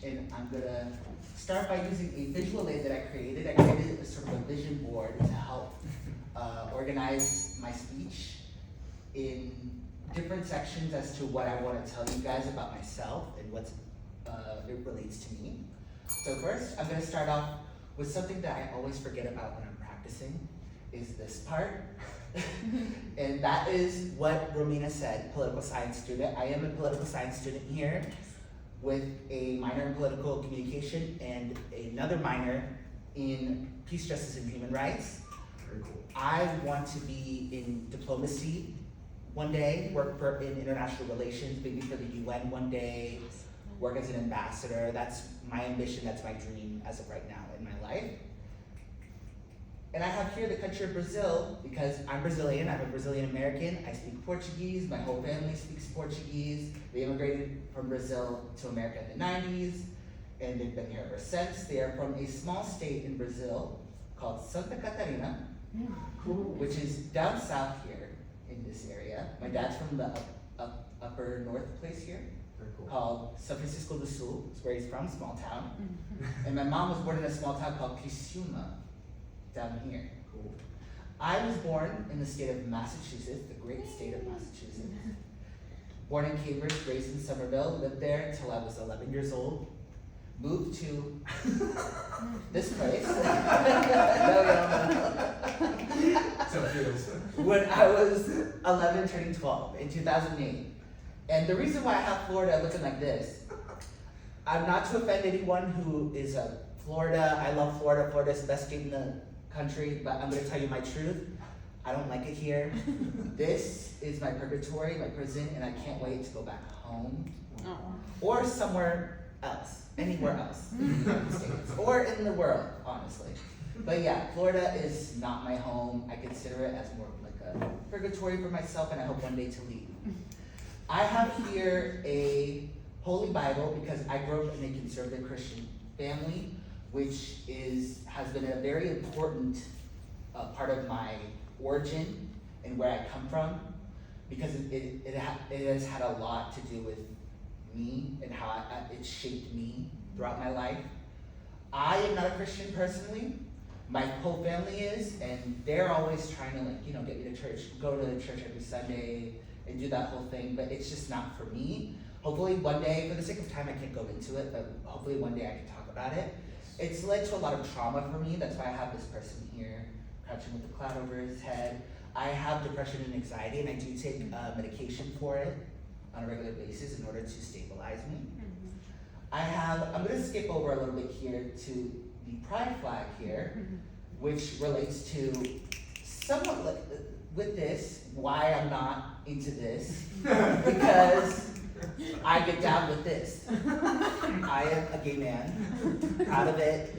and I'm gonna start by using a visual aid that I created. I created a sort of a vision board to help organize my speech in different sections as to what I want to tell you guys about myself and what it relates to me. So first, I'm gonna start off with something that I always forget about when I'm practicing, is this part. And that is what Romina said, political science student. I am a political science student here with a minor in political communication and another minor in peace, justice, and human rights. Very cool. I want to be in diplomacy one day, work in international relations, maybe for the UN one day, work as an ambassador. That's my ambition, that's my dream as of right now in my life. And I have here the country of Brazil because I'm Brazilian, I'm a Brazilian American, I speak Portuguese, my whole family speaks Portuguese. They immigrated from Brazil to America in the 90s, and they've been here ever since. They are from a small state in Brazil called Santa Catarina, which is down south here in this area. My dad's from the upper north place here, Very cool. called São Francisco do Sul, it's where he's from, small town. And my mom was born in a small town called Criciúma, down here. Cool. I was born in the state of Massachusetts, the great state of Massachusetts. Born in Cambridge, raised in Somerville, lived there until I was 11 years old. Moved to this place. So it feels. When I was 11, turning 12 in 2008. And the reason why I have Florida looking like this, I'm not to offend anyone who is a Florida. I love Florida. Florida is the best state in the country, but I'm gonna tell you my truth. I don't like it here. This is my purgatory, my prison, and I can't wait to go back home. Or somewhere else, anywhere else in the United States, or in the world, honestly. But yeah, Florida is not my home. I consider it as more of like a purgatory for myself, and I hope one day to leave. I have here a Holy Bible because I grew up in a conservative Christian family, which has been a very important part of my origin and where I come from, because it has had a lot to do with me and how it shaped me throughout my life. I am not a Christian personally. My whole family is, and they're always trying to get me to church, go to the church every Sunday and do that whole thing, but it's just not for me. Hopefully one day, for the sake of time, I can't go into it, but hopefully one day I can talk about it. It's led to a lot of trauma for me. That's why I have this person here, crouching with the cloud over his head. I have depression and anxiety, and I do take medication for it on a regular basis in order to stabilize me. I'm gonna skip over a little bit here to the pride flag here, which relates to somewhat like, with this, why I'm not into this, because I get down with this. I am a gay man, proud of it,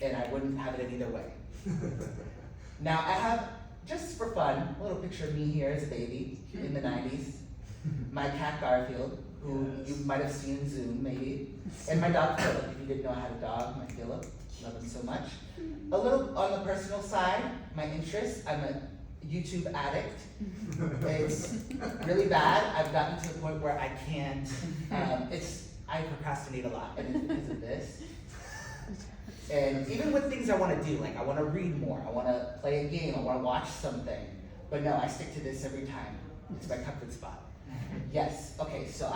and I wouldn't have it any other way. Now I have, just for fun, a little picture of me here as a baby in the 90s. My cat Garfield, who you might have seen in Zoom maybe, and my dog Philip, if you didn't know I had a dog, my Philip, love him so much. A little on the personal side, my interests, I'm a YouTube addict. It's really bad. I've gotten to the point where I can't, I procrastinate a lot, and it's because of this. And even with things I want to do, like I want to read more, I want to play a game, I want to watch something, but no, I stick to this every time. It's my comfort spot. Yes, okay, so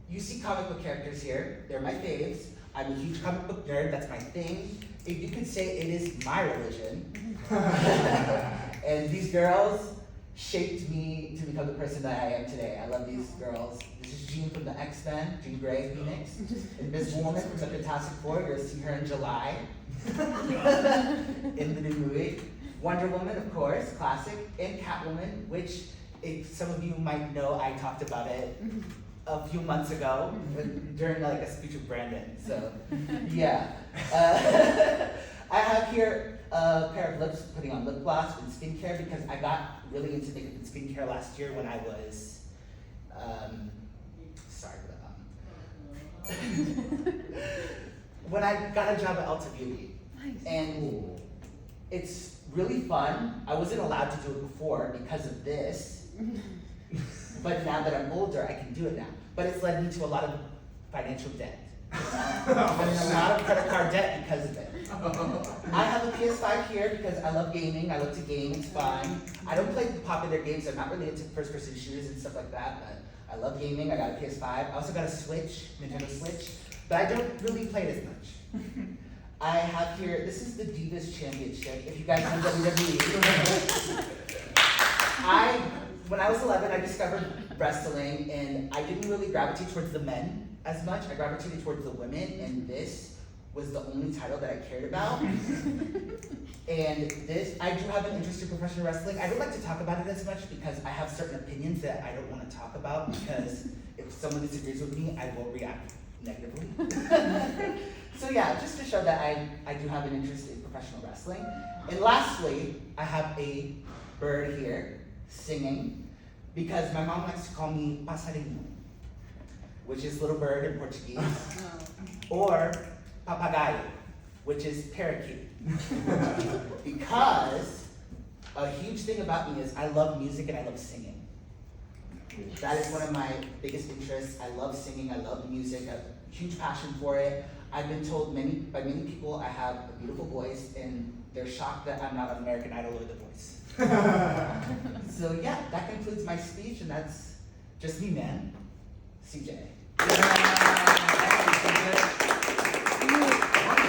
you see comic book characters here, they're my faves. I'm a huge comic book nerd, that's my thing. If you could say it is my religion. And these girls shaped me to become the person that I am today. I love these girls. This is Jean from the X-Men, Jean Grey, Phoenix. Invisible from the Fantastic Four, you're gonna see her in July. In the new movie. Wonder Woman, of course, classic. And Catwoman, which if some of you might know, I talked about it a few months ago during like a speech with Brandon. So yeah. I have here a pair of lips, putting on lip gloss and skincare because I got really into makeup and skincare last year when I was, when I got a job at Ulta Beauty. Nice. And it's really fun. I wasn't allowed to do it before because of this. But now that I'm older, I can do it now. but it's led me to a lot of financial debt. I'm in a lot of credit card debt because of it. I have a PS5 here because I love gaming. I love to game, it's fun. I don't play popular games. I'm not really into first-person shooters and stuff like that, but I love gaming. I got a PS5. I also got a Switch, Nintendo Switch, but I don't really play it as much. I have here, this is the Divas Championship. If you guys know WWE. When I was 11, I discovered wrestling, and I didn't really gravitate towards the men as much. I gravitated towards the women, and this was the only title that I cared about. And this, I do have an interest in professional wrestling. I don't like to talk about it as much because I have certain opinions that I don't want to talk about because if someone disagrees with me, I will react negatively. So yeah, just to show that I do have an interest in professional wrestling. And lastly, I have a bird here singing because my mom likes to call me passarinho, which is little bird in Portuguese, or papagaio, which is parakeet. Because a huge thing about me is I love music and I love singing. That is one of my biggest interests. I love singing, I love music, I have a huge passion for it. I've been told by many people I have a beautiful voice, and they're shocked that I'm not on American Idol or The Voice. So yeah, that concludes my speech, and that's just me, man. CJ. Yeah.